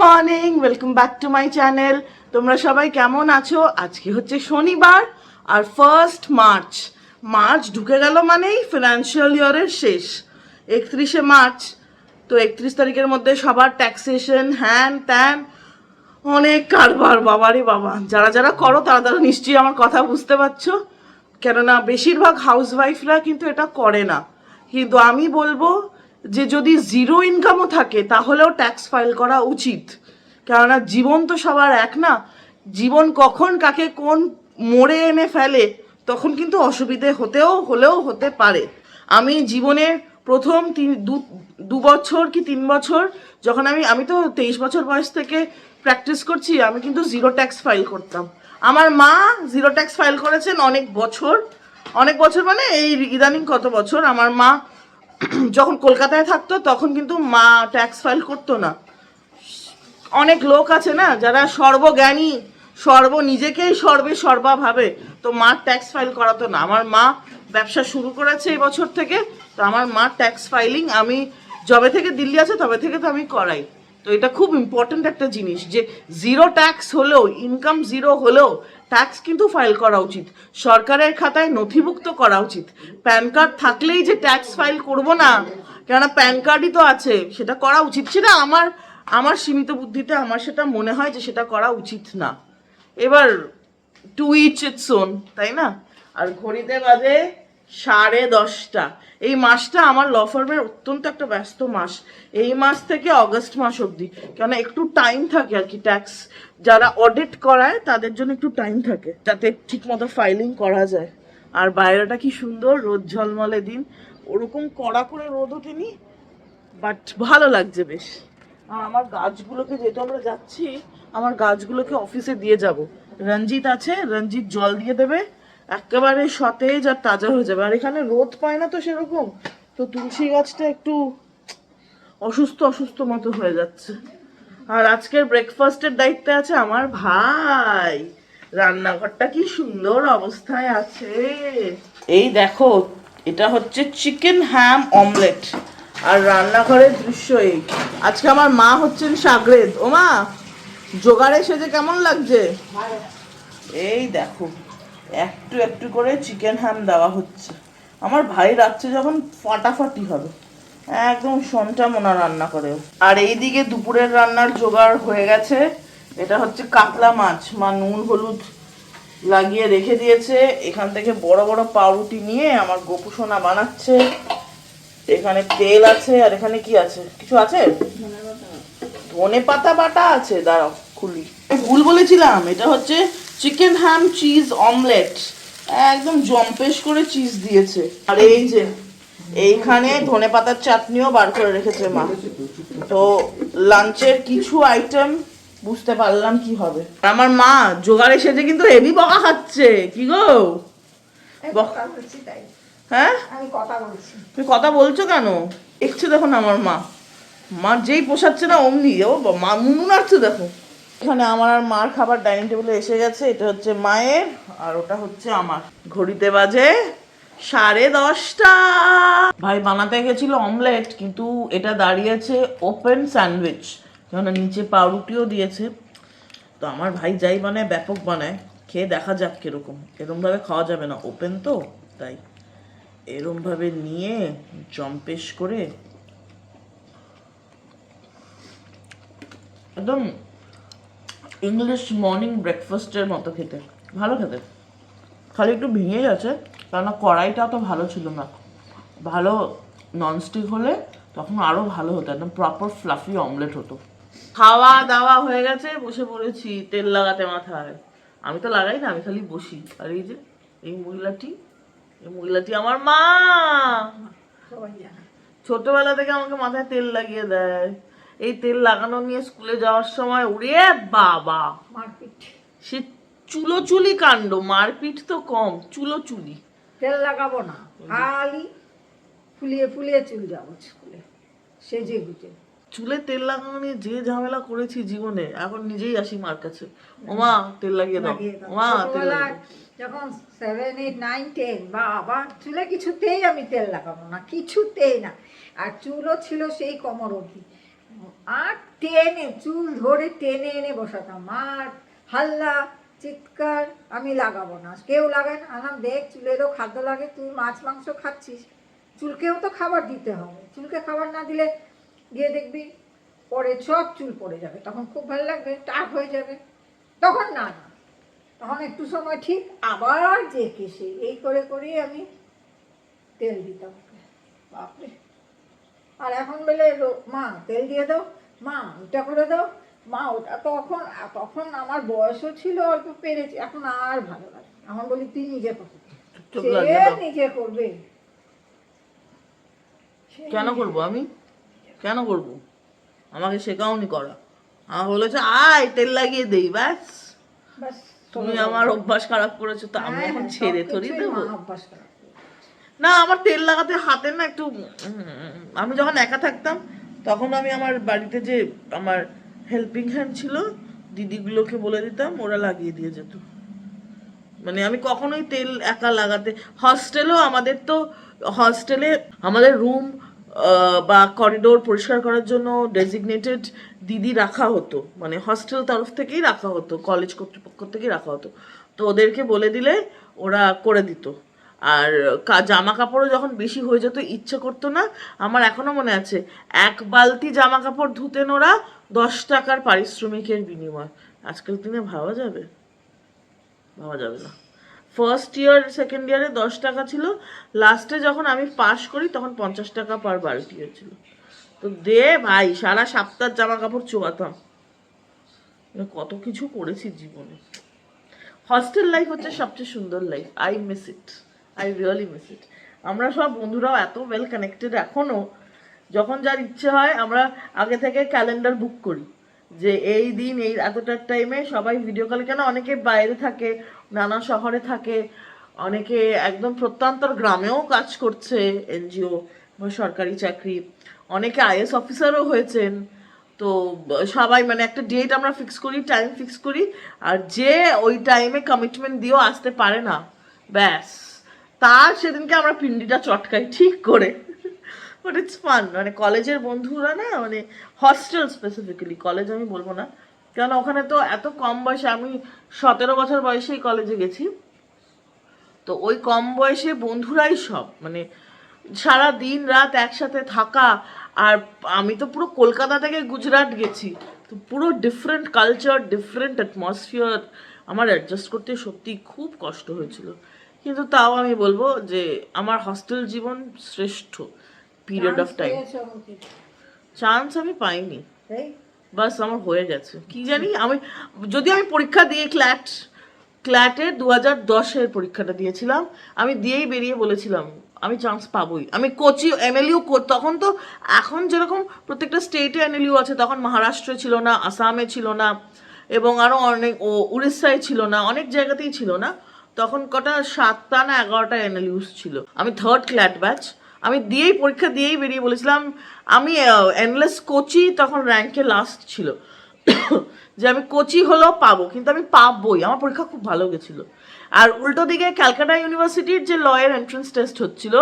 Morning, welcome back to my channel. তোমরা সবাই কেমন আছো? আজকে হচ্ছে শনিবার আর 1 মার্চ। মার্চ ঢুকে গেল মানেই ফিনান্সিয়াল ইয়ারের শেষ, 31শে মার্চ। তো 31 তারিখের মধ্যে সবার ট্যাক্সেশন, হ্যান ত্যান, অনেক কারবার। বাবারে বাবা, যারা যারা করো তারা তারা নিশ্চয়ই আমার কথা বুঝতে পারছো, কেননা বেশিরভাগ হাউসওয়াইফরা কিন্তু এটা করে না। কিন্তু আমি বলবো যে যদি জিরো ইনকামও থাকে তাহলেও ট্যাক্স ফাইল করা উচিত, কেননা জীবন তো সবার এক না। জীবন কখন কাকে কোন মোড়ে এনে ফেলে তখন কিন্তু অসুবিধে হলেও হতে পারে। আমি জীবনের প্রথম 2 বছর কি 3 বছর, যখন আমি তো 23 বছর বয়স থেকে প্র্যাকটিস করছি, আমি কিন্তু জিরো ট্যাক্স ফাইল করতাম। আমার মা জিরো ট্যাক্স ফাইল করেছেন অনেক বছর মানে এই ইদানিং কত বছর। আমার মা যখন কলকাতায় থাকতো তখন কিন্তু মা ট্যাক্স ফাইল করতো না। অনেক লোক আছে না যারা সর্বজ্ঞানী, নিজেকেই সর্বা ভাবে, তো মার ট্যাক্স ফাইল করাতো না। আমার মা ব্যবসা শুরু করেছে এই বছর থেকে, তো আমার মার ট্যাক্স ফাইলিং আমি যবে থেকে দিল্লি আছে তবে থেকে তো আমি করাই। তো এটা খুব ইম্পর্ট্যান্ট একটা জিনিস যে জিরো ট্যাক্স হলেও, ইনকাম জিরো হলেও ট্যাক্স কিন্তু ফাইল করা উচিত, সরকারের খাতায় নথিভুক্ত করা উচিত। প্যান কার্ড থাকলেই যে ট্যাক্স ফাইল করব না, কেননা প্যান কার্ডই তো আছে, সেটা করা উচিত। সেটা আমার সীমিত বুদ্ধিতে আমার সেটা মনে হয় যে সেটা করা উচিত না। এবার টু ইচ ইটস ওন, তাই না? আর ঘড়িতে বাজে 10:30। এই মাসটা আমার ল ফার্মের অত্যন্ত একটা ব্যস্ত মাস, এই মাস থেকে অগস্ট মাস অবধি, কেন একটু টাইম থাকে আর কি। ট্যাক্স যারা অডিট করায় তাদের জন্য একটু টাইম থাকে যাতে ঠিক মতো ফাইলিং করা যায়। আর বাইরেটা কি সুন্দর, রোদ ঝলমলে দিন, ওরকম কড়া করে রোদ ওঠেনি, বাট ভালো লাগছে বেশ। আর আমার গাছগুলোকে, যেহেতু আমরা যাচ্ছি, আমার গাছগুলোকে অফিসে দিয়ে যাব। রঞ্জিত আছে, রঞ্জিত জল দিয়ে দেবে, একেবারে সতেজ আর তাজা হয়ে যাবে। আর এখানে রোদ পায় না তো সেরকম, তো তুলসী গাছটা একটু অসুস্থ মতো হয়ে যাচ্ছে। আর আজকের ব্রেকফাস্টের দায়িত্বে আছে আমার ভাই। রান্নাঘরটা কি সুন্দর অবস্থায় আছে, এই দেখো, এটা হচ্ছে চিকেন হ্যাম অমলেট। আর রান্নাঘরের দৃশ্য এই। আজকে আমার মা হচ্ছেন সাগরেদ। ও মা, জোগাড়ে সেজে কেমন লাগছে? এই দেখো, একটু একটু করে চিকেন হ্যাম দেওয়া হচ্ছে। আমার ভাই রাত্রে যখন ফাটাফাটি হবে, একদম সন্টা মোনা রান্না করে। আর এইদিকে দুপুরের রান্নার জোগাড় হয়ে গেছে। এটা হচ্ছে কাতলা মাছ, মা নুন হলুদ লাগিয়ে রেখে দিয়েছে। এখান থেকে বড় বড় পাউরুটি নিয়ে আমার গোপু সোনা বানাচ্ছে। এখানে তেল আছে, আর এখানে কি আছে, কিছু আছে, ধনে পাতা বাটা আছে। দাঁড়াও খুলি, ভুল বলেছিলাম, এটা হচ্ছে চিকেন হ্যাম চিজ অমলেট, একদম জম্পেশ করে চিজ দিয়েছে। আর এই যে এইখানে ধনে পাতার চাটনিও বার করে রেখেছে মা। তো লাঞ্চের কিছু আইটেম বুঝতে পারলাম কি হবে। আমার মা জোগাড়ে সেজে কিন্তু হেভি বকা খাচ্ছে। কি গো, হ্যাঁ তুমি কথা বলছো কেন? দেখছো দেখো না আমার মা যেই পোষাচ্ছে না অমনি ও মা মুনু নাড়ছে দেখো। এখানে আমার আর মার খাবার ডাইনিং টেবিলে এসে গেছে। এটা হচ্ছে মায়ের আর ওটা হচ্ছে আমার। ঘড়িতে বাজে 10:30। ভাই বানাতে গেছিল অমলেট, কিন্তু এটা দাঁড়িয়েছে ওপেন স্যান্ডউইচ, কেননা নিচে পাউরুটিও দিয়েছে। তো আমার ভাই যাই বানায় ব্যাপক বানায়, খেয়ে দেখা যাক কিরকম। এরমভাবে খাওয়া যাবে না, ওপেন তো, তাই এরমভাবে নিয়ে জম্পেশ করে একদম ইংলিশ মর্নিং ব্রেকফাস্টের মতো খেতে, ভালো খেতে। খালি একটু ভেঙে গেছে, কেননা কড়াইটা তো ভালো ছিল না। ভালো ননস্টিক হলে তখন আরও ভালো হতো, একদম প্রপার ফ্লাফি অমলেট হতো। খাওয়া দাওয়া হয়ে গেছে, বসে পড়েছি তেল লাগাতে মাথায়। আমি তো লাগাই না, আমি খালি বসি। আর এই যে এই মহিলাটি আমার মা, ছোটবেলা থেকে আমাকে মাথায় তেল লাগিয়ে দেয়। এই তেল লাগানো নিয়ে স্কুলে যাওয়ার সময় উড়ে বাবা মারপিট, সে চুলোচুলি কাণ্ড। মারপিট তো কম, চুলোচুলি। তেল লাগাবো না, খালি ফুলিয়ে ফুলিয়ে চুল যাবো স্কুলে সেজে গুজে। চুলে তেল লাগানো নিয়ে যে ঝামেলা করেছি জীবনে, এখন নিজেই আসি মার কাছে, ওমা তেল লাগিয়ে দাও, ওমা তেল লাগিয়ে দাও। যখন 7, 8, 9, 10 বাবা, চুলে কিছুতেই আমি তেল লাগাবো না, কিছুতেই না। আর চুলও ছিল সেই কোমর অবধি, আর টেনে চুল ধরে টেনে এনে বসাতাম, আর হাল্লা চিৎকার, আমি লাগাবো না, কেউ লাগায় না। আনাম দেখ চুলেরও খাদ্য লাগে, তুই মাছ মাংস খাচ্ছিস, চুলকেও তো খাবার দিতে হবে, চুলকে খাবার না দিলে গিয়ে দেখবি পরে সব চুল পড়ে যাবে, তখন খুব ভালো লাগবে, টাক হয়ে যাবে। তখন না না, তখন একটু সময় ঠিক, আবার যে কেসে এই করে করে আমি তেল দিতাম ওকে, বাপরে। আর এখন বলে মা তেল দিয়ে দাও, মা ওটা করে দাও, মা ওটা। তখন তখন আমার বয়সও ছিল অল্প, পেরেছি, এখন আর ভালো লাগে, এখন বলি তুই নিজে করবি, সে নিজে করবে। কেন করবো আমি, কেন করবো? আমাকে শেখাওনি করা, আমার বলেছে আয় তেল লাগিয়ে দেই, ব্যাস। ব্যাস, তুমি আমার অভ্যাস খারাপ করেছো, তো আমি এখন ছেড়ে থরি দেবো? অভ্যাস খারাপ। না, আমার তেল লাগাতে হাতে না একটু আমি যখন একা থাকতাম তখন আমি আমার বাড়িতে যে আমার হেল্পিং হ্যান্ড ছিল দিদিগুলোকে বলে দিতাম, ওরা লাগিয়ে দিয়ে যেত। মানে আমি কখনোই তেল একা লাগাতে, হস্টেলেও আমাদের তো হস্টেলে আমাদের রুম বা করিডোর পরিষ্কার করার জন্য ডেজিগনেটেড দিদি রাখা হতো, মানে হস্টেল তরফ থেকেই রাখা হতো, কলেজ কর্তৃপক্ষ থেকেই রাখা হতো। তো ওদেরকে বলে দিলে ওরা করে দিত। আর জামা কাপড়ও যখন বেশি হয়ে যেত, ইচ্ছে করতো না, আমার এখনো মনে আছে, 1 বালতি জামা কাপড় ধুতেন ওরা 10 টাকার পারিশ্রমিকের বিনিময়। আজকাল দিনে ভাবা যাবে? ভাবা যাবে না। ফার্স্ট ইয়ার সেকেন্ড ইয়ারে 10 টাকা ছিল, লাস্টে যখন আমি পাস করি তখন 50 টাকা পার বালতি হয়েছিল। তো দে ভাই, সারা সপ্তাহ জামা কাপড় চোয়াতাম। কত কিছু করেছি জীবনে। হস্টেল লাইফ হচ্ছে সবচেয়ে সুন্দর life, I miss it, I really miss it. আমরা সব বন্ধুরাও এত ওয়েল কানেক্টেড এখনো, যখন যার ইচ্ছে হয় আমরা আগে থেকে ক্যালেন্ডার বুক করি যে এই দিন এই এতটার টাইমে সবাই ভিডিও কলে। কেন, অনেকে বাইরে থাকে, নানা শহরে থাকে, অনেকে একদম প্রত্যন্তর গ্রামেও কাজ করছে, এনজিও বা সরকারি চাকরি, অনেকে আইএস অফিসারও হয়েছেন। তো সবাই মানে একটা ডেট আমরা ফিক্স করি, টাইম ফিক্স করি, আর যে ওই টাইমে কমিটমেন্ট দিয়েও আসতে পারে না, ব্যাস তার সেদিনকে আমরা পিন্ডিটা চটকাই ঠিক করে। But it's fun. মানে কলেজের বন্ধুরা না, মানে হস্টেল স্পেসিফিক্যালি, কলেজ আমি বলবো না, কেন ওখানে তো এত কম বয়সে, আমি 17 বছর বয়সেই কলেজে গেছি। তো ওই কম বয়সে বন্ধুরাই সব, মানে সারা দিন রাত একসাথে থাকা। আর আমি তো পুরো কলকাতা থেকে গুজরাট গেছি, তো পুরো ডিফারেন্ট কালচার, ডিফারেন্ট অ্যাটমসফিয়ার, আমার অ্যাডজাস্ট করতে সত্যি খুব কষ্ট হয়েছিল। কিন্তু তাও আমি বলবো যে আমার হস্টেল জীবন শ্রেষ্ঠ পিরিয়ড অফ টাইম। চান্স আমি পাইনি, বাস আমার হয়ে গেছে কি জানি। আমি যদি আমি পরীক্ষা দিয়ে ক্ল্যাটের 2010-এর পরীক্ষাটা দিয়েছিলাম, আমি দিয়েই বেরিয়ে বলেছিলাম আমি চান্স পাবোই। আমি কোচি এনএলইউ, তখন তো এখন যেরকম প্রত্যেকটা স্টেটে এনএলইউ আছে, তখন মহারাষ্ট্রে ছিল না, আসামে ছিল না, এবং আরও অনেক উড়িষ্যায় ছিল না, অনেক জায়গাতেই ছিল না। তখন কটা 7টা না 11টা এনএলইউস ছিল। আমি 3rd ক্ল্যাট ব্যাচ, আমি পরীক্ষা দিয়েই বেরিয়ে বলেছিলাম আমি এনলেস কোচি তখন র্যাঙ্কে লাস্ট ছিল যে আমি কোচি হলেও পাবো, কিন্তু আমি পাবই। আমার পরীক্ষা খুব ভালো গেছিলো। আর উল্টো দিকে ক্যালকাটা ইউনিভার্সিটির যে লয়ের এন্ট্রান্স টেস্ট হচ্ছিল,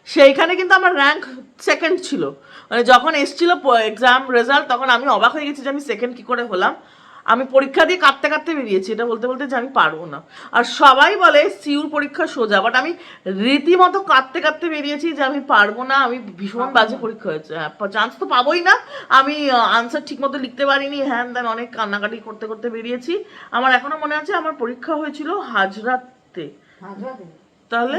সেইখানে কিন্তু আমার র্যাঙ্ক 2nd ছিল। মানে যখন এসছিল এক্সাম রেজাল্ট, তখন আমি অবাক হয়ে গেছি যে আমি 2nd কী করে হলাম। আমি পরীক্ষা দিয়ে কাঁদতে কাঁদতে বেরিয়েছি, এটা বলতে বলতে যে আমি পারবো না। আর সবাই বলে সিউর পরীক্ষা সোজা, বাট আমি রীতিমতো কাঁদতে কাঁদতে বেরিয়েছি যে আমি পারবো না, আমি ভীষণ বাজে পরীক্ষা হয়েছে, হ্যাঁ চান্স তো পাবোই না, আমি আনসার ঠিক মতো লিখতে পারিনি, হ্যান দেন অনেক কান্নাকাটি করতে করতে বেরিয়েছি। আমার এখনো মনে আছে আমার পরীক্ষা হয়েছিল হাজরাতে, তাহলে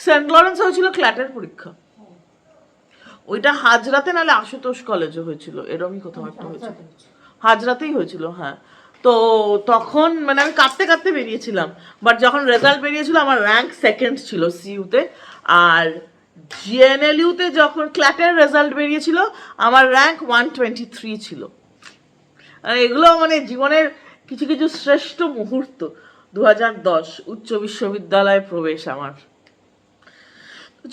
সেন্ট লরেন্স হয়েছিল ক্ল্যাটের পরীক্ষা, ওইটা হাজরাতে নাহলে আশুতোষ কলেজে হয়েছিল, এরকমই কোথাও একটা হয়েছিল, হাজরাতেই হয়েছিল, হ্যাঁ। তো তখন মানে আমি কাঁদতে কাঁদতে বেরিয়েছিলাম, বাট যখন রেজাল্ট বেরিয়েছিল আমার র্যাঙ্ক 2nd ছিল সিইউতে। আর জিএনএলইউতে যখন ক্ল্যাটের রেজাল্ট বেরিয়েছিল আমার র্যাঙ্ক 123 ছিল। আর এগুলো মানে জীবনের কিছু কিছু শ্রেষ্ঠ মুহূর্ত। 2010 উচ্চ বিশ্ববিদ্যালয়ে প্রবেশ আমার।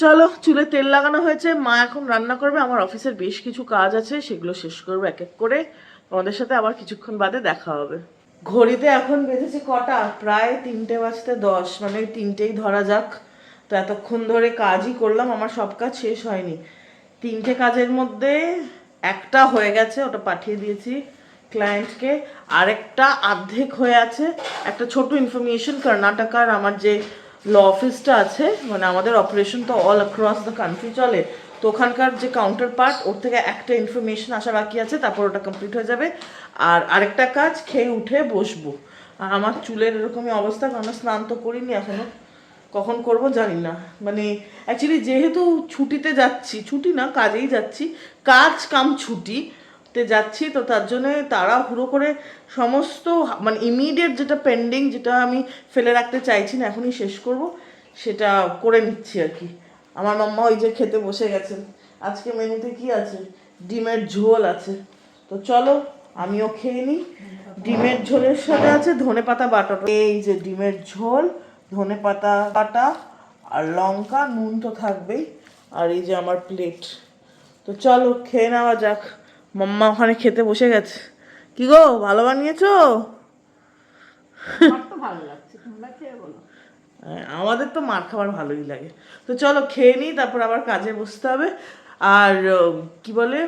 চলো, চুলে তেল লাগানো হয়েছে, মা এখন রান্না করবে, আমার অফিসের বেশ কিছু কাজ আছে, সেগুলো শেষ করবো এক এক করে। তোমাদের সাথে আবার কিছুক্ষণ বাদে দেখা হবে। ঘড়িতে এখন বেজেছে কটা, প্রায় 3:10, মানে ওই 3টেই ধরা যাক। তো এতক্ষণ ধরে কাজই করলাম, আমার সব কাজ শেষ হয়নি। 3টে কাজের মধ্যে একটা হয়ে গেছে, ওটা পাঠিয়ে দিয়েছি ক্লায়েন্টকে। আরেকটা অর্ধেক হয়ে আছে। একটা ছোট ইনফরমেশন, কর্ণাটকার আমার যে ল অফিসটা আছে, মানে আমাদের অপারেশন তো অল অ্যাক্রস দ্য কান্ট্রি চলে, তো ওখানকার যে কাউন্টার পার্ট, ওর থেকে একটা ইনফরমেশন আসা বাকি আছে, তারপর ওটা কমপ্লিট হয়ে যাবে। আর আরেকটা কাজ, খেয়ে উঠে বসবো। আর আমার চুলের এরকমই অবস্থা, কারণ স্নান তো করিনি এখনো, কখন করব জানি না। মানে অ্যাকচুয়ালি যেহেতু ছুটিতে যাচ্ছি, ছুটি না কাজেই যাচ্ছি, কাজ কাম ছুটিতে যাচ্ছি, তো তার জন্য তাড়াহুড়ো করে সমস্ত মানে ইমিডিয়েট যেটা পেন্ডিং, যেটা আমি ফেলে রাখতে চাইছি না, এখনই শেষ করব, সেটা করে নিচ্ছি আর কি। আমার মাম্মা ওই যে খেতে বসে গেছেন। আজকে মেনুতে কি আছে? ডিমের ঝোল আছে। তো চলো আমিও খেয়ে নিই। ডিমের ঝোলের সাথে আছে ধনেপাতা বাটা। এই যে ডিমের ঝোল, ধনেপাতা বাটা আর লঙ্কা, নুন তো থাকবেই। আর এই যে আমার প্লেট। তো চলো খেয়ে নেওয়া যাক। মাম্মা ওখানে খেতে বসে গেছে। কি গো, ভালো বানিয়েছো? আমার তো ভালো লাগছে, তোমরা খেয়ে বলো। আমাদের তো মার খাবার ভালোই লাগে। তো চলো খেয়ে নিই, তারপর আবার কাজে বসতে হবে। আর কি বলে,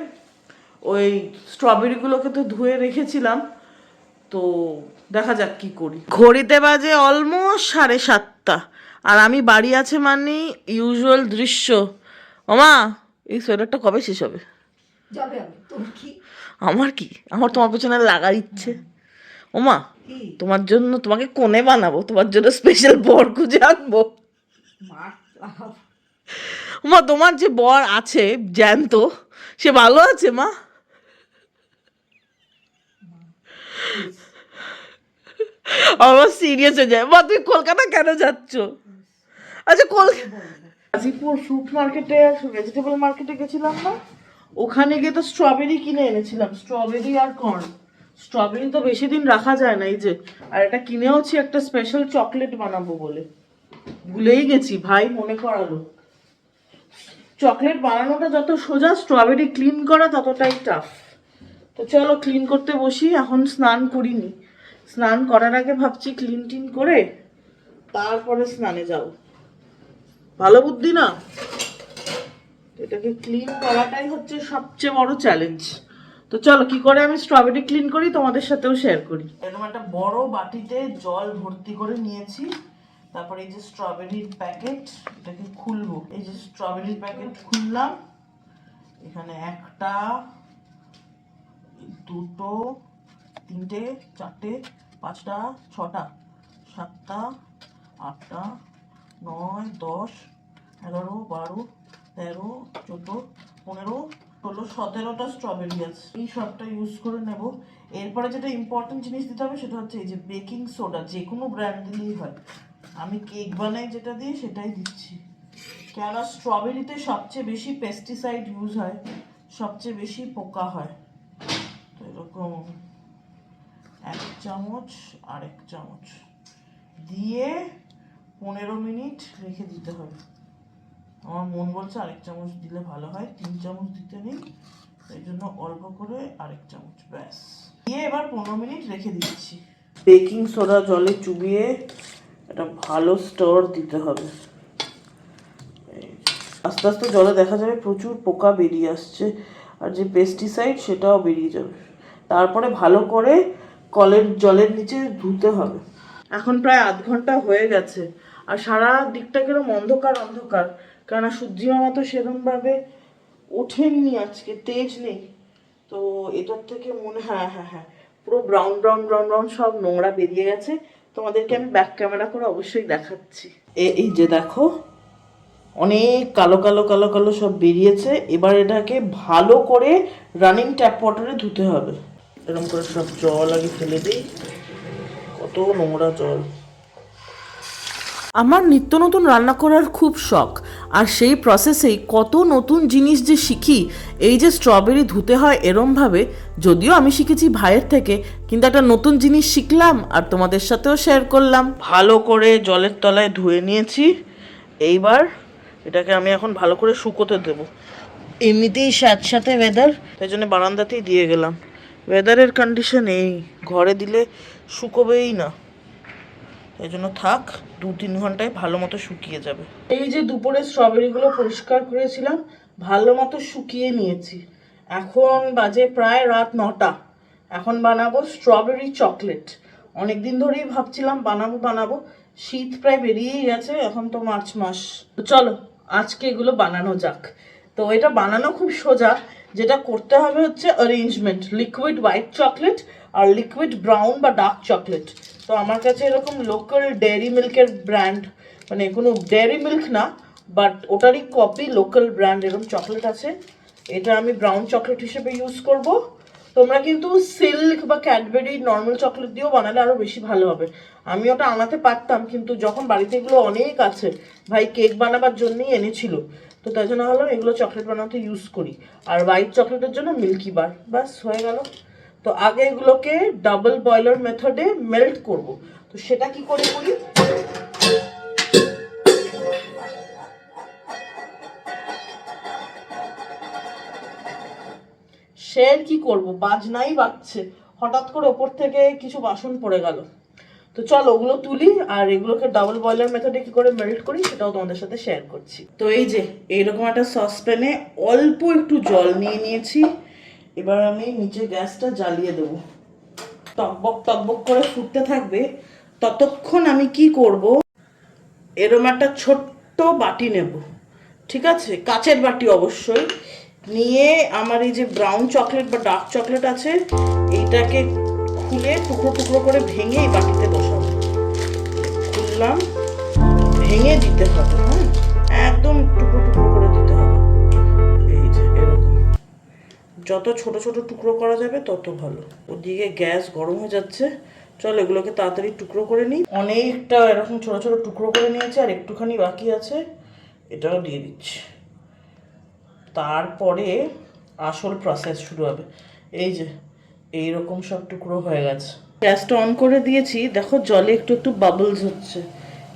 ওই স্ট্রবেরিগুলোকে তো ধুয়ে রেখেছিলাম, তো দেখা যাক কি করি। ঘড়িতে বাজে অলমোস্ট 7:30, আর আমি বাড়ি আছে মানে ইউজুয়াল দৃশ্য। ওমা, এই সোয়েটারটা কবে শেষ হবে? যাবে আমি, তোর কি? আমার কি, আমার তোমার পেছনে লাগার ইচ্ছে। ওমা, কি তোমার জন্য তোমাকে কোণে বানাবো, তোমার জন্য স্পেশাল বর খুঁজে আনবো। মার লাগাবো? মা, তোমার যে বর আছে জ্যান্ত, সে ভালো আছে মা? আমার সিরিয়াস হয়ে যায়। মা, তুমি কলকাতা কেন যাচ্ছ? আচ্ছা, গাজীপুর ফ্রুট মার্কেটে, ভেজিটেবল মার্কেটে গেছিলাম না, ওখানে গিয়ে তো স্ট্রবেরি কিনে এনেছিলাম, স্ট্রবেরি আর কর্ন। স্ট্রবেরি তো বেশি দিন রাখা যায় না, এই যে। আর এটা কিনেওছি একটা স্পেশাল চকলেট বানাবো বলে, ভুলেই গেছি, ভাই মনে করালো। চকলেট বানানোটা যত সোজা, স্ট্রবেরি ক্লিন করা ততটাই টাফ। তো চলো ক্লিন করতে বসি। এখন স্নান করিনি, স্নান করার আগে ভাবছি ক্লিন টিন করে তারপরে স্নানে যাও। ভালো বুদ্ধি না? এটাকে ক্লিন করাটাই হচ্ছে সবচেয়ে বড় চ্যালেঞ্জ। তো চলো কি করে আমি স্ট্রবেরি ক্লিন করি তোমাদের সাথেও শেয়ার করি। এরকম একটা বড় বাটিতে জল ভর্তি করে নিয়েছি। তারপরে এই যে স্ট্রবেরির প্যাকেট, এটাকে খুলবো। এই যে স্ট্রবেরির প্যাকেট খুললাম। এখানে 1টা, 2টো, 3টে, 4টে, 5টা, 6টা, 7টা, 8টা, 9, 10, 11, 12, 13, 14, 15, 16, 17টা স্ট্রবেরি আছে। এই সবটা ইউজ করে নেব। এরপরে যেটা ইম্পর্টেন্ট জিনিস দিতে হবে সেটা হচ্ছে এই যে বেকিং সোডা, যে কোনো ব্র্যান্ড দিলেই হয়। আমি কেক বানাই যেটা দিয়ে সেটাই দিচ্ছি, কেননা স্ট্রবেরিতে সবচেয়ে বেশি পেস্টিসাইড ইউজ হয়, সবচেয়ে বেশি পোকা হয়। তো এরকম 1 চামচ আর 1 চামচ দিয়ে 15 মিনিট রেখে দিতে হবে। আমার মন বলছে 1 চামচ দিলে ভালো হয়, 3 চামচ দিতে নেই, এই জন্য অল্প করে 1 চামচ ব্যাস দিয়ে এবার 15 মিনিট রেখে দিচ্ছি। বেকিং সোডা জলে চুবিয়ে এটা ভালো স্টার দিতে হবে। আস্তে আস্তে জলে দেখা যাবে প্রচুর পোকা বেরিয়ে আসছে, আর যে পেস্টিসাইড সেটাও বেরিয়ে যাবে। তারপরে ভালো করে কলের জলের নিচে ধুতে হবে। এখন প্রায় আধ ঘন্টা হয়ে গেছে, আর সারা দিকটা কিরকম অন্ধকার অন্ধকার, কেননা সূর্যি মামা তো সেরকমভাবে ওঠেননি আজকে, তেজ নেই। তো এটার থেকে মনে, হ্যাঁ হ্যাঁ হ্যাঁ, পুরো ব্রাউন ব্রাউন ব্রাউন ব্রাউন সব নোংরা বেরিয়ে গেছে। তোমাদেরকে আমি ব্যাক ক্যামেরা করে অবশ্যই দেখাচ্ছি। এই যে দেখো, অনেক কালো কালো কালো কালো সব বেরিয়েছে। এবার এটাকে ভালো করে রানিং ট্যাপ ওয়াটারে ধুতে হবে। এরকম করে সব জল আগে ফেলে দিই, কত নোংরা জল। আমার নিত্য নতুন রান্না করার খুব শখ, আর সেই প্রসেসেই কত নতুন জিনিস যে শিখি। এই যে স্ট্রবেরি ধুতে হয় এরমভাবে, যদিও আমি শিখেছি ভাইয়ের থেকে, কিন্তু একটা নতুন জিনিস শিখলাম আর তোমাদের সাথেও শেয়ার করলাম। ভালো করে জলের তলায় ধুয়ে নিয়েছি। এইবার এটাকে আমি এখন ভালো করে শুকোতে দেবো। এমনিতেই স্যাঁতস্যাঁতে ওয়েদার, তাই জন্য বারান্দাতেই দিয়ে গেলাম। ওয়েদারের কন্ডিশন এই, ঘরে দিলে শুকোবেই না, এই জন্য থাক, 2-3 ঘন্টায় ভালো মতো শুকিয়ে যাবে। এই যে দুপুরে স্ট্রবেরিগুলো পরিষ্কার করেছিলাম, ভালো মতো শুকিয়ে নিয়েছি। এখন বাজে প্রায় রাত 9টা। এখন বানাবো স্ট্রবেরি চকলেট। অনেকদিন ধরেই ভাবছিলাম বানাবো, শীত প্রায় বেরিয়েই গেছে, এখন তো মার্চ মাস। তো চলো আজকে এগুলো বানানো যাক। তো এটা বানানো খুব সোজা, যেটা করতে হবে হচ্ছে অ্যারেঞ্জমেন্ট, লিকুইড হোয়াইট চকলেট আর লিকুইড ব্রাউন বা ডার্ক চকলেট। তো আমার কাছে এরকম লোকাল ডেয়ারি মিল্কের ব্র্যান্ড, মানে কোনো ডেয়ারি মিল্ক না বাট ওটারই কপি লোকাল ব্র্যান্ড এরকম চকলেট আছে। এটা আমি ব্রাউন চকলেট হিসেবে ইউজ করব। তোমরা কিন্তু সিল্ক বা ক্যাডবেরি নর্মাল চকলেট দিয়েও বানালে আরও বেশি ভালো হবে। আমি ওটা আনাতে পারতাম, কিন্তু যখন বাড়িতে এগুলো অনেক আছে, ভাই কেক বানাবার জন্যই এনেছিল, তো তাই জন্য ভাবলাম এগুলো চকলেট বানাতে ইউজ করি। আর হোয়াইট চকলেটের জন্য মিল্কি বার, ব্যাস হয়ে গেল। তো আগে এগুলোকে ডাবল বয়লার মেথডে মেল্ট করব। তো সেটা কি করে করি, শের কি করব, বাজনাই বাজছে, হঠাৎ করে ওপর থেকে কিছু বাসন পড়ে গেল। তো চলো ওগুলো তুলি, আর এগুলোকে ডাবল বয়লার মেথডে কি করে মেল্ট করি সেটাও তোমাদের সাথে শেয়ার করছি। তো এই যে এইরকম একটা সসপ্যানে অল্প একটু জল নিয়ে নিয়েছি। এবার আমি নিচে গ্যাসটা জ্বালিয়ে দেবো, টকবক টকবক করে ফুটতে থাকবে। ততক্ষণ আমি কি করব, এরকম একটা ছোট্ট বাটি নেব, ঠিক আছে, কাচের বাটি অবশ্যই। নিয়ে আমার এই যে ব্রাউন চকলেট বা ডার্ক চকলেট আছে, এইটাকে খুলে টুকরো টুকরো করে ভেঙে এই বাটিতে বসাবো। খুললাম, ভেঙে দিতে হবে, হ্যাঁ একদম টুকরো টুকরো করে দিতে হবে। এই যে এরকম যত ছোট ছোট টুকরো করা যাবে তত ভালো। ওদিকে গ্যাস গরম হয়ে যাচ্ছে, চল এগুলোকে তাড়াতাড়ি টুকরো করে নিই। অনেকটা এরকম ছোট ছোট টুকরো করে নিয়েছি, আর একটুখানি বাকি আছে, এটাও দিয়ে দিচ্ছি। তারপরে আসল প্রসেস শুরু হবে। এই যে এইরকম সব টুকরো হয়ে গেছে। গ্যাসটা অন করে দিয়েছি, দেখো জলে একটু একটু বাবলস হচ্ছে।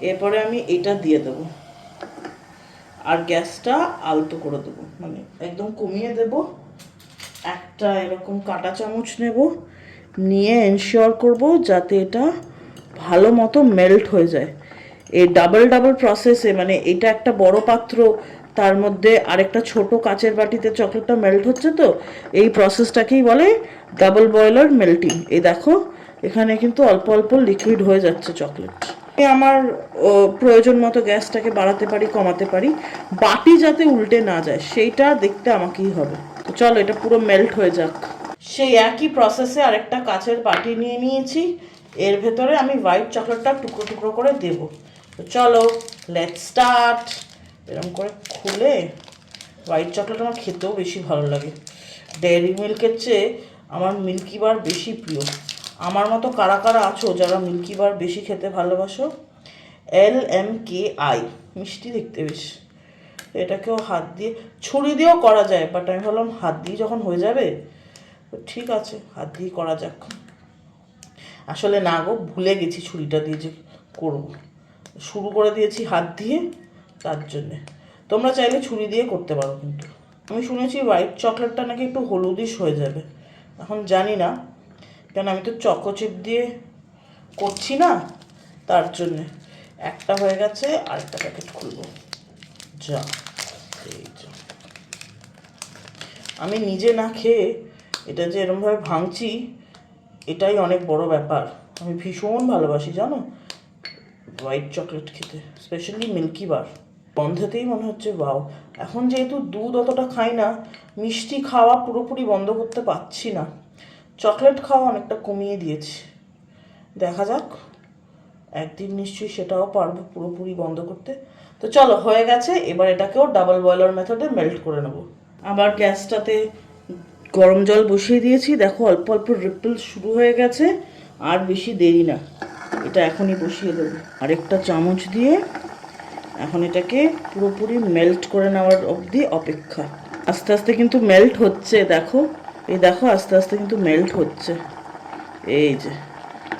এরপরে আমি এটা দিয়ে দেবো, আর গ্যাসটা আলতো করে দেবো, মানে একদম কমিয়ে দেব। একটা এরকম কাঁটা চামচ নেব, নিয়ে এনশিওর করব যাতে এটা ভালো মতো মেল্ট হয়ে যায়। এই ডাবল ডাবল প্রসেসে, মানে এটা একটা বড় পাত্র, তার মধ্যে আরেকটা ছোট কাচের বাটিতে চকলেটটা মেল্ট হচ্ছে, তো এই প্রসেসটাকেই বলে ডাবল বয়লার মেল্টিং। এই দেখো এখানে কিন্তু অল্প অল্প লিকুইড হয়ে যাচ্ছে চকলেট। আমার প্রয়োজন মতো গ্যাসটাকে বাড়াতে পারি কমাতে পারি, বাটি যাতে উল্টে না যায় সেইটা দেখতে আমাকেই হবে। তো চলো এটা পুরো মেল্ট হয়ে যাক। সেই একই প্রসেসে আরেকটা কাচের বাটি নিয়ে নিয়েছি, এর ভেতরে আমি হোয়াইট চকলেটটা টুকরো টুকরো করে দেবো। তো চলো লেটস স্টার্ট। এরকম করে খুলে, হোয়াইট চকলেট আমার খেতেও বেশি ভালো লাগে, ডেয়ারি মিল্কের চেয়ে আমার মিল্কি বার বেশি প্রিয়। আমার মতো কারা কারা আছো যারা মিল্কি বার বেশি খেতে ভালোবাসো? LMKI, মিষ্টি দেখতে বেশ। এটাকেও হাত দিয়ে, ছুরি দিয়েও করা যায়, বাট আমি ভাবলাম হাত দিয়ে যখন হয়ে যাবে তো ঠিক আছে, হাত দিয়ে করা যাক। আসলে না গো, ভুলে গেছি ছুরিটা দিয়ে যে করব, শুরু করে দিয়েছি হাত দিয়ে, তার জন্যে। তোমরা চাইলে ছুরি দিয়ে করতে পারো, কিন্তু আমি শুনেছি হোয়াইট চকলেটটা নাকি একটু হলুদিশ হয়ে যাবে। এখন জানি না, কেন আমি তো চকো চিপ দিয়ে করছি না, তার জন্যে। একটা হয়ে গেছে, আরেকটা প্যাকেট খুলবো। যা, এই যা, আমি নিজে না খেয়ে এটা যে এরমভাবে ভাঙছি, এটাই অনেক বড় ব্যাপার। আমি ভীষণ ভালোবাসি জানো হোয়াইট চকলেট খেতে, স্পেশালি মিল্কি বার। গন্ধেতেই মনে হচ্ছে বাও। এখন যেহেতু দুধ অতটা খাই না, মিষ্টি খাওয়া পুরোপুরি বন্ধ করতে পারছি না, চকলেট খাওয়া অনেকটা কমিয়ে দিয়েছি। দেখা যাক, একদিন নিশ্চয়ই সেটাও পারবো পুরোপুরি বন্ধ করতে। তো চলো হয়ে গেছে, এবার এটাকেও ডাবল বয়লার মেথডে মেল্ট করে নেব। আবার গ্যাসটাতে গরম জল বসিয়ে দিয়েছি, দেখো অল্প অল্প রিপল শুরু হয়ে গেছে। আর বেশি দেরি না, এটা এখনই বসিয়ে দেবো। আরেকটা চামচ দিয়ে এখন এটাকে পুরোপুরি মেল্ট করে নেওয়ার অবধি অপেক্ষা। আস্তে আস্তে কিন্তু মেল্ট হচ্ছে, দেখো এই দেখো আস্তে আস্তে কিন্তু মেল্ট হচ্ছে, এই যে।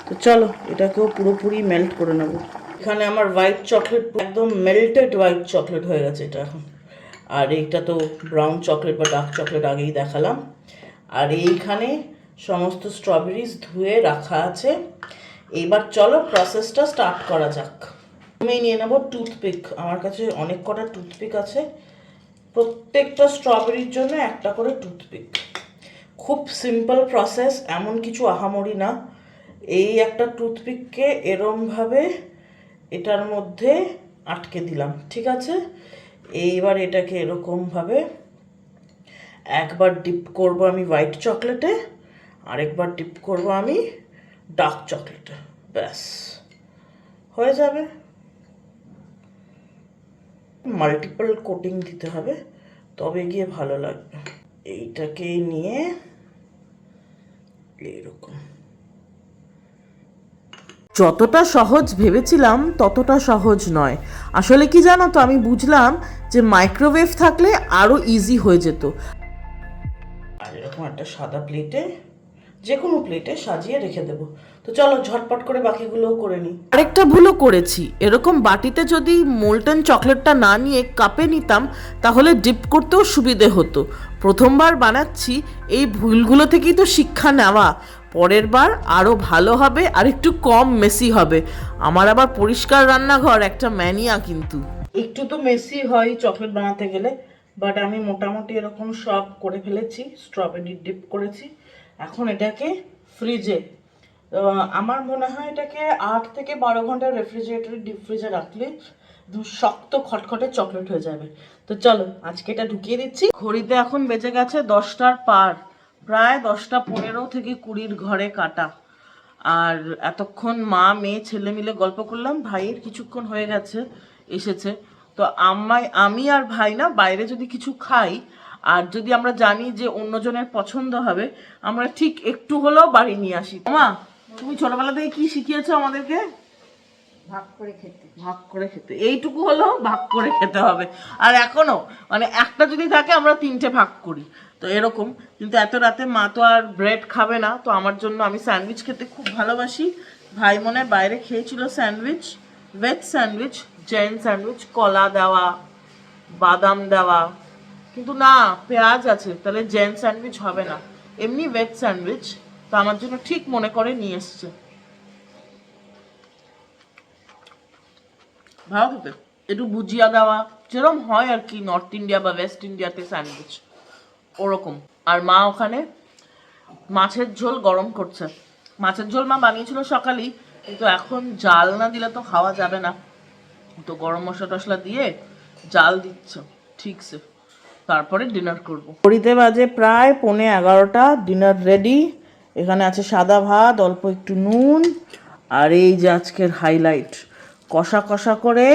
তো চলো এটাকেও পুরোপুরি মেল্ট করে নেব। এখানে আমার হোয়াইট চকলেট একদম মেল্টেড হোয়াইট চকলেট হয়ে গেছে এটা এখন। আর এইটা তো ব্রাউন চকলেট বা ডার্ক চকলেট আগেই দেখালাম। আর এইখানে সমস্ত স্ট্রবেরিজ ধুয়ে রাখা আছে। এইবার চলো প্রসেসটা স্টার্ট করা যাক। আমি নিয়ে নেবো টুথপিক, আমার কাছে অনেক কটা টুথপিক আছে। প্রত্যেকটা স্ট্রবেরির জন্য একটা করে টুথপিক। খুব সিম্পল প্রসেস, এমন কিছু আহামরি না। এই একটা টুথপিককে এরমভাবে এটার মধ্যে আটকে দিলাম, ঠিক আছে। এইবার এটাকে এরকমভাবে একবার ডিপ করব আমি হোয়াইট চকলেটে, আরেকবার ডিপ করব আমি ডার্ক চকলেটে, ব্যাস হয়ে যাবে। মাল্টিপল কোটিং দিতে হবে, তবে গিয়ে ভালো লাগবে। এইটাকে নিয়ে এইরকম, যতটা সহজ ভেবেছিলাম ততটা সহজ নয়। আসলে কি জানো তো, আমি বুঝলাম যে মাইক্রোওয়েভ থাকলে আরও ইজি হয়ে যেত। আর এরকম একটা সাদা প্লেটে, যে কোনো প্লেটে সাজিয়ে রেখে দেবো। তো চলো ঝটপট করে বাকিগুলোও করে নিই। আরেকটা ভুলও করেছি, এরকম বাটিতে যদি মোল্টেন চকলেটটা না নিয়ে কাপে নিতাম তাহলে ডিপ করতেও সুবিধে হতো। প্রথমবার বানাচ্ছি, এই ভুলগুলো থেকেই তো শিক্ষা নেওয়া। পরের বার আরও ভালো হবে আর একটু কম মেসি হবে। আমার আবার পরিষ্কার রান্নাঘর একটা ম্যানিয়া, কিন্তু একটু তো মেসি হয় চকলেট বানাতে গেলে। বাট আমি মোটামুটি এরকম সব করে ফেলেছি, স্ট্রবেরি ডিপ করেছি। এখন এটাকে ফ্রিজে, আমার মনে হয় এটাকে 8 থেকে 12 ঘন্টা রেফ্রিজারেটরে ডিপ ফ্রিজে রাখলে শক্ত খটখটে চকলেট হয়ে যাবে। তো চলো আজকে এটা ঢুকিয়ে দিচ্ছি। ঘড়িতে এখন বেজে গেছে 10টার পার, প্রায় 10টা 15 থেকে 20 ঘরে কাটা। আর এতক্ষণ মা মেয়ে ছেলে মিলে গল্প করলাম। ভাইয়ের কিছুক্ষণ হয়ে গেছে এসেছে। তো আমি আর ভাই না বাইরে যদি কিছু খাই, আর যদি আমরা জানি যে অন্যজনের পছন্দ হবে, আমরা ঠিক একটু হলেও বাড়ি নিয়ে আসি। মা, তুমি ছোটবেলা থেকে কি শিখিয়েছো আমাদেরকে? ভাগ করে খেতে। ভাগ করে খেতে, এইটুকু হলেও ভাগ করে খেতে হবে। আর এখনো মানে একটা যদি থাকে আমরা 3টে ভাগ করি, তো এরকম। কিন্তু এত রাতে মা তো আর ব্রেড খাবে না, তো আমার জন্য আমি স্যান্ডউইচ খেতে খুব ভালোবাসি। ভাই মনে বাইরে খেয়েছিল স্যান্ডউইচ, ভেজ স্যান্ডউইচ, জেন স্যান্ডউইচ, কলা দেওয়া, বাদাম দেওয়া, কিন্তু না পেঁয়াজ আছে, তাহলে জেন স্যান্ডউইচ হবে না, এমনি ভেজ স্যান্ডউইচ। তো আমার জন্য ঠিক মনে করে নিয়ে এসছে। ভালো খেতে, একটু ভুজিয়া দেওয়া, যেরকম হয় আর কি নর্থ ইন্ডিয়া বা ওয়েস্ট ইন্ডিয়াতে স্যান্ডউইচ ওরকম। আর মা ওখানে মাছের ঝোল গরম করছে। মাছের ঝোল মা বানিয়েছিল সকালেই, কিন্তু এখন জাল না দিলে তো খাওয়া যাবে না, তো গরম মশলা টশলা দিয়ে জাল দিচ্ছ ঠিকছে। তারপরে ডিনার করব। ঘড়িতে বাজে প্রায় 11:15, ডিনার রেডি। এখানে আছে সাদা ভাত, অল্প একটু নুন, আর এই যে আজকের হাইলাইট, কষা কষা করে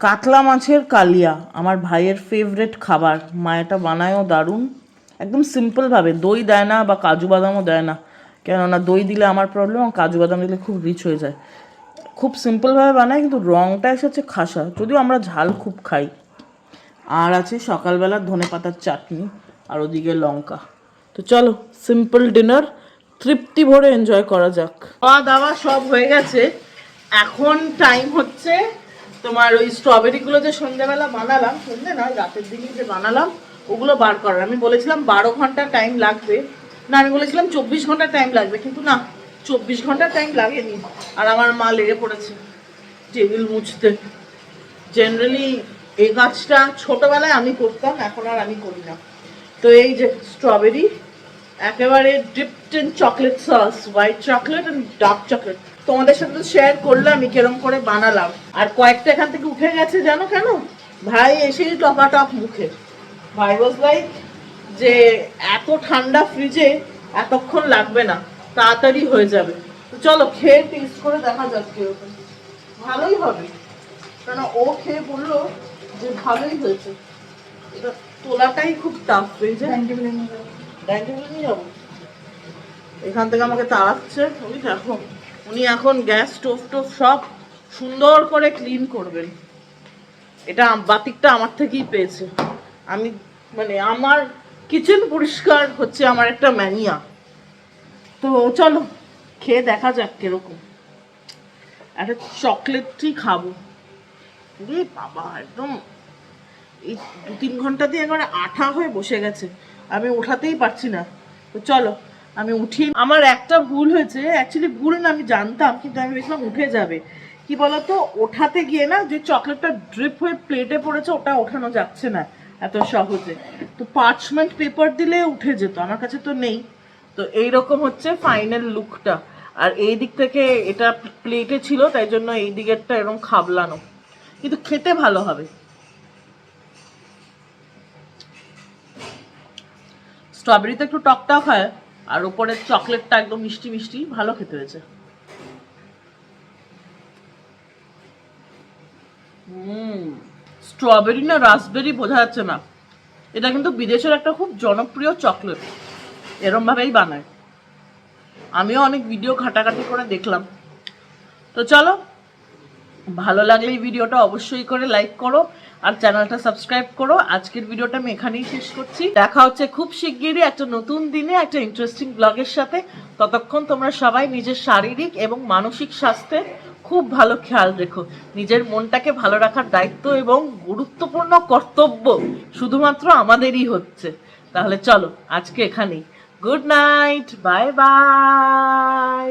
কাতলা মাছের কালিয়া, আমার ভাইয়ের ফেভারেট খাবার। মা এটা বানায়ও দারুণ, একদম সিম্পলভাবে, দই দেয় না বা কাজু বাদামও দেয় না, কেননা দই দিলে আমার প্রবলেম, আর কাজু বাদাম দিলে খুব রিচ হয়ে যায়। খুব সিম্পলভাবে বানায়, কিন্তু রঙটা এসেছে খাসা, যদিও আমরা ঝাল খুব খাই। আর আছে সকালবেলার ধনেপাতার চাটনি, আর ওদিকে লঙ্কা। তো চলো সিম্পল ডিনার তৃপ্তি ভরে এনজয় করা যাক। খাওয়া দাওয়া সব হয়ে গেছে, এখন টাইম হচ্ছে তোমার ওই স্ট্রবেরিগুলো যে সন্ধ্যাবেলা বানালাম, সন্ধ্যে নয় রাতের দিকে যে বানালাম, ওগুলো বার করার। আমি বলেছিলাম 12 ঘন্টা টাইম লাগবে, না আমি বলেছিলাম 24 ঘন্টা টাইম লাগবে, কিন্তু না 24 ঘন্টা টাইম লাগেনি। আর আমার মা লেগে পড়েছে টেবিল মুছতে। জেনারেলি এই কাজটা ছোটবেলায় আমি করতাম, এখন আর আমি করি না। তো এই যে স্ট্রবেরি একেবারে dipped in chocolate sauce, white chocolate and dark chocolate. তোমাদের সাথে তো শেয়ার করলাম আমি কিরম করে বানালাম। আর কয়েকটা এখান থেকে উঠে গেছে, জানো কেন? ভাই এসেই টপাটপ মুখে। ভাই ওয়াজ লাইক যে এত ঠান্ডা ফ্রিজে এতক্ষণ লাগবে না, তাড়াতাড়ি হয়ে যাবে। তো চলো খেয়ে টেস্ট করে দেখা যাক কিরকম। ভালোই হবে, কেন ও খেয়ে বললো যে ভালোই হয়েছে। এটা তোলাটাই খুব টাফ হয়েছে। ডাইনিং টেবিলে নিয়ে যাবো, এখান থেকে আমাকে তাড়াচ্ছে। ওই দেখো উনি এখন গ্যাস স্টোভ টোভ সব সুন্দর করে ক্লিন করবেন। এটা বাতিকটা আমার থেকেই পেয়েছে। আমি মানে আমার কিচেন পরিষ্কার হচ্ছে আমার একটা ম্যানিয়া। তো চলো খেয়ে দেখা যাক কিরকম। একটা চকলেটই খাবো। রে বাবা, একদম এই 2-3 ঘন্টা দিয়ে একবারে আঠা হয়ে বসে গেছে, আমি ওঠাতেই পারছি না। তো চলো আমি উঠি। আমার একটা ভুল হয়েছে, অ্যাকচুয়ালি ভুল না, আমি জানতাম, কিন্তু আমি ভেবেছিলাম উঠে যাবে। কি বলতো, ওঠাতে গিয়ে না যে চকলেটটা ড্রিপ হয়ে প্লেটে পড়েছে, ওটা ওঠানো যাচ্ছে না। এত সহজে। তো পার্চমেন্ট পেপার দিলে উঠে যেত, আমার কাছে তো নেই। তো এইরকম হচ্ছে ফাইনাল লুকটা। আর এই দিক থেকে এটা প্লেটে ছিল, তাই জন্য এই দিকেরটা এরকম খাবলানো, কিন্তু খেতে ভালো হবে। স্ট্রবেরিতে একটু টকটক হয়, আর উপরে চকলেটটা একদম মিষ্টি মিষ্টি, ভালো খেতে হয়েছে। স্ট্রবেরি না রাসবেরি বোঝা যাচ্ছে না। এটা কিন্তু বিদেশের একটা খুব জনপ্রিয় চকলেট, এরম ভাবেই বানায়। আমিও অনেক ভিডিও ঘাটাঘাটি করে দেখলাম। তো চলো, ভালো লাগলে এই ভিডিওটা অবশ্যই করে লাইক করো আর চ্যানেলটা সাবস্ক্রাইব করো। আজকের ভিডিওটা আমি এখানেই শেষ করছি। দেখা হচ্ছে খুব শিগগিরই একটা নতুন দিনে একটা ইন্টারেস্টিং ব্লগের সাথে। ততক্ষণ তোমরা সবাই নিজের শারীরিক এবং মানসিক স্বাস্থ্যে খুব ভালো খেয়াল রেখো। নিজের মনটাকে ভালো রাখার দায়িত্ব এবং গুরুত্বপূর্ণ কর্তব্য শুধুমাত্র আমাদেরই হচ্ছে। তাহলে চলো আজকে এখানেই। Good night, bye bye.